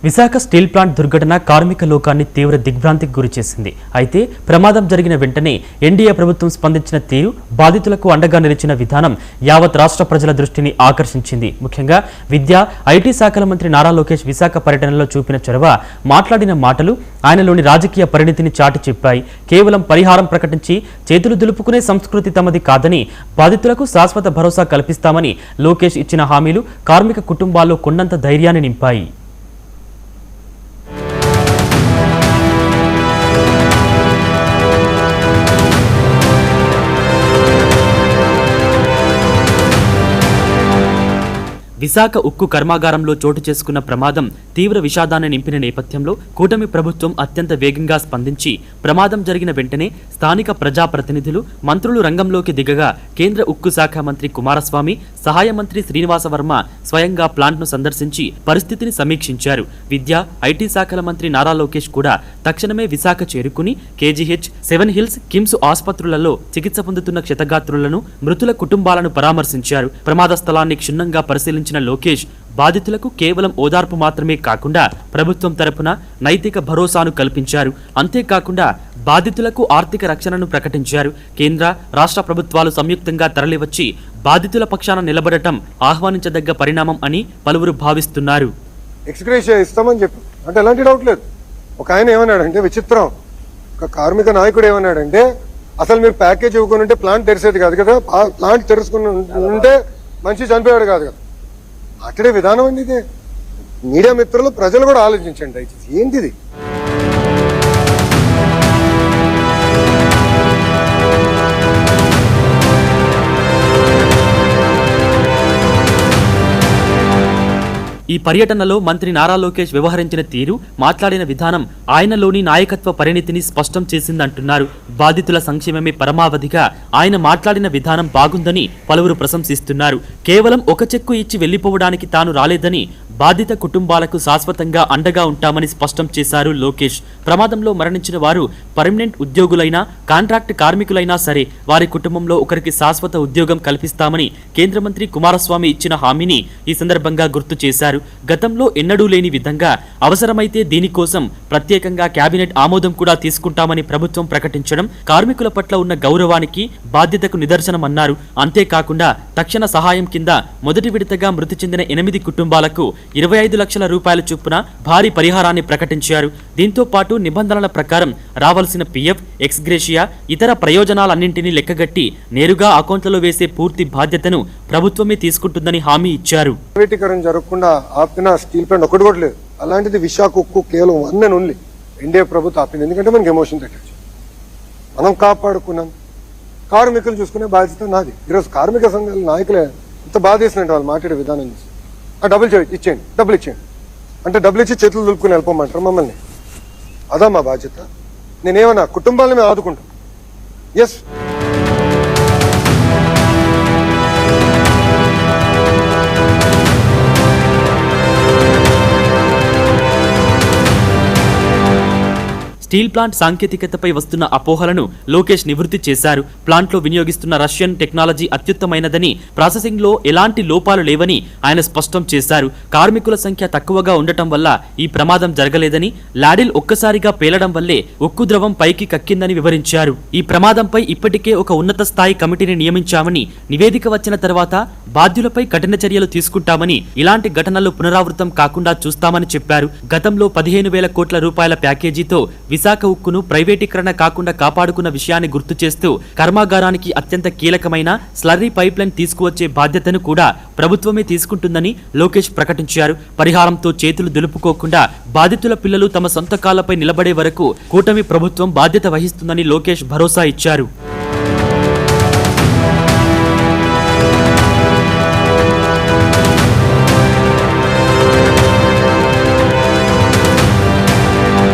Visakha steel plant దుర్ఘటన కార్మిక లోకాన్ని తీవ్ర దిగ్భ్రాంతికి గురిచేసింది. అయితే ప్రమాదం జరిగిన వెంటనే ఎన్డీఏ ప్రభుత్వం స్పందించిన తీరు, బాధితులకు అండగా నిలిచిన విధానం యావత్ రాష్ట్ర ప్రజల దృష్టిని ఆకర్షించింది. ముఖ్యంగా విద్యా, ఐటీ శాఖల మంత్రి నారా లోకేష్ విశాఖ పర్యటనలో చూపిన చొరవ, మాట్లాడిన మాటలు ఆయనలోని రాజకీయ పరిణితిని చాటి చెప్పాయి. కేవలం పరిహారం ప్రకటించి చేతులు దులుపుకునే సంస్కృతి తమది కాదని, బాధితులకు శాశ్వత భరోసా కల్పిస్తామని లోకేష్ ఇచ్చిన హామీలు కార్మిక కుటుంబాల్లో కొండంత ధైర్యాన్ని నింపాయి. విశాఖ ఉక్కు కర్మాగారంలో చోటు చేసుకున్న ప్రమాదం తీవ్ర విషాదాన్ని నింపిన నేపథ్యంలో కూటమి ప్రభుత్వం అత్యంత వేగంగా స్పందించి ప్రమాదం జరిగిన వెంటనే స్థానిక ప్రజాప్రతినిధులు, మంత్రులు రంగంలోకి దిగగా కేంద్ర ఉక్కు శాఖ మంత్రి కుమారస్వామి, సహాయ మంత్రి శ్రీనివాస వర్మ స్వయంగా ప్లాంట్ను సందర్శించి పరిస్థితిని సమీక్షించారు. విద్యా, ఐటీ శాఖల మంత్రి నారా లోకేష్ కూడా తక్షణమే విశాఖ చేరుకుని కేజీహెచ్, 7 హిల్స్, కిమ్స్ ఆసుపత్రులలో చికిత్స పొందుతున్న క్షతగాత్రులను, మృతుల కుటుంబాలను పరామర్శించారు. ప్రమాద స్థలాన్ని క్షుణ్ణంగా పరిశీలించిన లోకేష్ బాధితులకు కేవలం ఓదార్పు మాత్రమే కాకుండా ప్రభుత్వం తరపున నైతిక భరోసాను కల్పించారు. అంతేకాకుండా బాధితులకు ఆర్థిక రక్షణను ప్రకటించారు. కేంద్ర, రాష్ట్ర ప్రభుత్వాలు సంయుక్తంగా తరలివచ్చి బాధితుల పక్షాన నిలబడటం ఆహ్వానించదగ్గ పరిణామం అని పలువురు భావిస్తున్నారు. ఎక్స్‌గ్రేషియా ఇస్తామని చెప్పి అంటే ఎలాంటి డౌట్ లేదు. ఒక ఆయన ఏమన్నాడంటే, విచిత్రం, ఒక కార్మిక నాయకుడు ఏమన్నాడంటే, అసలు మీరు ప్యాకేజ్ ఇవ్వకుండా ఉంటే ప్లాంట్ తెరిసేది కాదు కదా, ప్లాంట్ తెరుచుకుని ఉంటే మనిషి చనిపోయాడు కాదు కదా. అక్కడే విధానం అండి ఇది. మీడియా మిత్రులు, ప్రజలు కూడా ఆలోచించండి దయచేసి. ఏంటిది? ఈ పర్యటనలో మంత్రి నారా లోకేష్ వ్యవహరించిన తీరు, మాట్లాడిన విధానం ఆయనలోని నాయకత్వ పరిణితిని స్పష్టం చేసిందంటున్నారు. బాధితుల సంక్షేమమే పరమావధిగా ఆయన మాట్లాడిన విధానం బాగుందని పలువురు ప్రశంసిస్తున్నారు. కేవలం ఒక చెక్కు ఇచ్చి వెళ్లిపోవడానికి తాను రాలేదని, బాధిత కుటుంబాలకు శాశ్వతంగా అండగా ఉంటామని స్పష్టం చేశారు లోకేష్. ప్రమాదంలో మరణించిన వారు పర్మనెంట్ ఉద్యోగులైనా, కాంట్రాక్ట్ కార్మికులైనా సరే వారి కుటుంబంలో ఒకరికి శాశ్వత ఉద్యోగం కల్పిస్తామని కేంద్ర మంత్రి కుమారస్వామి ఇచ్చిన హామీని ఈ సందర్భంగా గుర్తు చేశారు. గతంలో ఎన్నడూ లేని విధంగా అవసరమైతే దీనికోసం ప్రత్యేకంగా కేబినెట్ ఆమోదం కూడా తీసుకుంటామని ప్రభుత్వం ప్రకటించడం కార్మికుల పట్ల ఉన్న గౌరవానికి, బాధ్యతకు నిదర్శనమన్నారు. అంతేకాకుండా తక్షణ సహాయం కింద మొదటి విడతగా మృతి చెందిన 8 కుటుంబాలకు 25 లక్షల రూపాయల చొప్పున భారీ పరిహారాన్ని ప్రకటించారు. దీంతో పాటు నిబంధనల ప్రకారం రావాల్సిన పిఎఫ్, ఎక్స్‌గ్రేషియా, ఇతర ప్రయోజనాలన్నింటినీ లెక్కగట్టి నేరుగా అకౌంట్లలో వేసే పూర్తి బాధ్యతను ప్రభుత్వమే తీసుకుంటుందని హామీ ఇచ్చారు. ప్రైవేటీకరణ జరగకుండా ఆపిన స్టీల్ ప్లాంట్ ఒకటి కూడా లేదు. అలాంటిది విశాఖ ఉక్కు కేవలం 1 and only ఎన్డీఏ ప్రభుత్వం ఆపింది. ఎందుకంటే మనకి ఎమోషన్ తగ్గచ్చు, మనం కాపాడుకున్నాం. కార్మికులు చూసుకునే బాధ్యత నాది. ఈరోజు కార్మిక సంఘాల నాయకులే ఇంత బాధ చేసినట్టు వాళ్ళు మాట్లాడే విధానం చూసి, డబ్బులు ఇచ్చేయండి, డబ్బులు ఇచ్చేయండి అంటే డబ్బులు ఇచ్చి చేతులు దులుపుకుని వెళ్ళిపోమంటారు మమ్మల్ని. అదా మా బాధ్యత? నేనేమన్నా కుటుంబాలను మేము ఆదుకుంటాం. ఎస్, స్టీల్ ప్లాంట్ సాంకేతికతపై వస్తున్న అపోహలను లోకేష్ నివృత్తి చేశారు. ప్లాంట్లో వినియోగిస్తున్న రష్యన్ టెక్నాలజీ అత్యుత్తమైనదని, ప్రాసెసింగ్ లో ఎలాంటి లోపాలు లేవని ఆయన స్పష్టం చేశారు. కార్మికుల సంఖ్య తక్కువగా ఉండటం వల్ల ఈ ప్రమాదం జరగలేదని, లాడిల్ ఒక్కసారిగా పేలడం వల్లే ఉక్కు ద్రవం పైకి కక్కిందని వివరించారు. ఈ ప్రమాదంపై ఇప్పటికే ఒక ఉన్నత స్థాయి కమిటీని నియమించామని, నివేదిక వచ్చిన తర్వాత బాధ్యులపై కఠిన చర్యలు తీసుకుంటామని, ఇలాంటి ఘటనలు పునరావృతం కాకుండా చూస్తామని చెప్పారు. గతంలో 15,000 కోట్ల రూపాయల ప్యాకేజీతో విశాఖ ఉక్కును ప్రైవేటీకరణ కాకుండా కాపాడుకున్న విషయాన్ని గుర్తు చేస్తూ కర్మాగారానికి అత్యంత కీలకమైన స్లర్రీ పైప్ లైన్ తీసుకువచ్చే బాధ్యతను కూడా ప్రభుత్వమే తీసుకుంటుందని లోకేష్ ప్రకటించారు. పరిహారంతో చేతులు దులుపుకోకుండా బాధితుల పిల్లలు తమ సొంత కాళ్లపై నిలబడే వరకు కూటమి ప్రభుత్వం బాధ్యత వహిస్తుందని లోకేష్ భరోసా ఇచ్చారు.